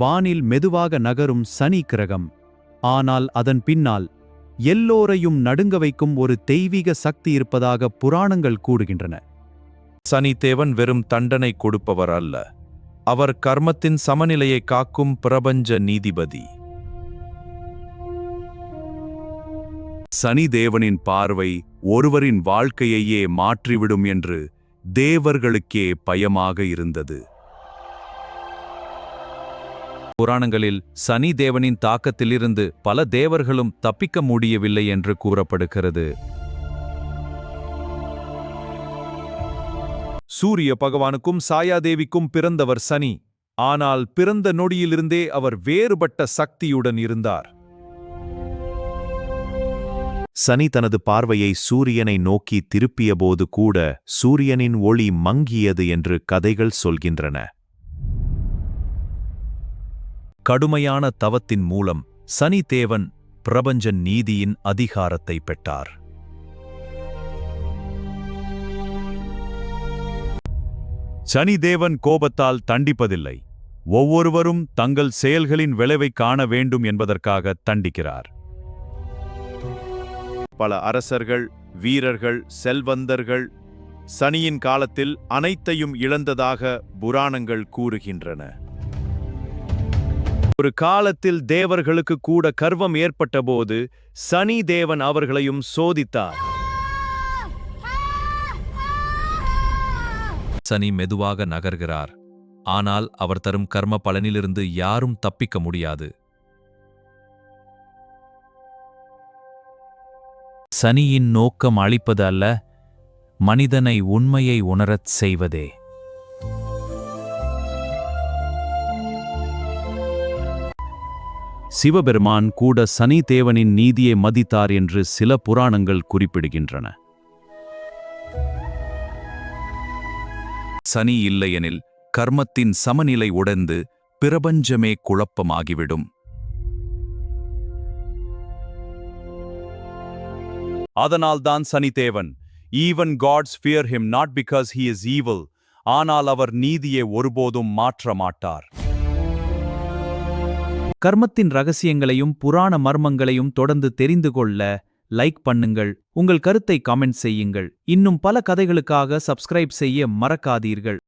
வானில் மெதுவாக நகரும் சனி கிரகம். ஆனால் அதன் பின்னால் எல்லோரையும் நடுங்க வைக்கும் ஒரு தெய்வீக சக்தி இருப்பதாக புராணங்கள் கூறுகின்றன. சனிதேவன் வெறும் தண்டனை கொடுப்பவர் அல்ல, அவர் கர்மத்தின் சமநிலையை காக்கும் பிரபஞ்ச நீதிபதி. சனிதேவனின் பார்வை ஒருவரின் வாழ்க்கையையே மாற்றிவிடும் என்று தேவர்களுக்கே பயமாக இருந்தது. புராணங்களில் சனி தேவனின் தாக்கத்திலிருந்து பல தேவர்களும் தப்பிக்க முடியவில்லை என்று கூறப்படுகிறது. சூரிய பகவானுக்கும் சாயாதேவிக்கும் பிறந்தவர் சனி. ஆனால் பிறந்த நொடியிலிருந்தே அவர் வேறுபட்ட சக்தியுடன் இருந்தார். சனி தனது பார்வையை சூரியனை நோக்கி திருப்பியபோது கூட சூரியனின் ஒளி மங்கியது என்று கதைகள் சொல்கின்றன. கடுமையான தவத்தின் மூலம் சனி தேவன் பிரபஞ்ச நீதியின் அதிகாரத்தை பெற்றார். சனிதேவன் கோபத்தால் தண்டிப்பதில்லை, ஒவ்வொருவரும் தங்கள் செயல்களின் விளைவை காண வேண்டும் என்பதற்காக தண்டிக்கிறார். பல அரசர்கள், வீரர்கள், செல்வந்தர்கள் சனியின் காலத்தில் அனைத்தையும் இழந்ததாக புராணங்கள் கூறுகின்றன. ஒரு காலத்தில் தேவர்களுக்கு கூட கர்வம் ஏற்பட்டபோது சனி தேவன் அவர்களையும் சோதித்தார். சனி மெதுவாக நகர்கிறார், ஆனால் அவர் தரும் கர்ம பலனிலிருந்து யாரும் தப்பிக்க முடியாது. சனியின் நோக்கம் அழிப்பது அல்ல, மனிதனை உண்மையை உணரச் செய்வதே. சிவபெருமான் கூட சனி தேவனின் நீதியை மதித்தார் என்று சில புராணங்கள் குறிப்பிடுகின்றன. சனி இல்லையெனில் கர்மத்தின் சமநிலை உடைந்து பிரபஞ்சமே குழப்பமாகிவிடும். அதனால்தான் சனிதேவன், even gods fear him not because he is evil, ஆனால் அவர் நீதியை ஒருபோதும் மாற்ற மாட்டார். கர்மத்தின் ரகசியங்களையும் புராண மர்மங்களையும் தொடர்ந்து தெரிந்து கொள்ள லைக் பண்ணுங்கள், உங்கள் கருத்தை காமெண்ட் செய்யுங்கள். இன்னும் பல கதைகளுக்காக சப்ஸ்கிரைப் செய்ய மறக்காதீர்கள்.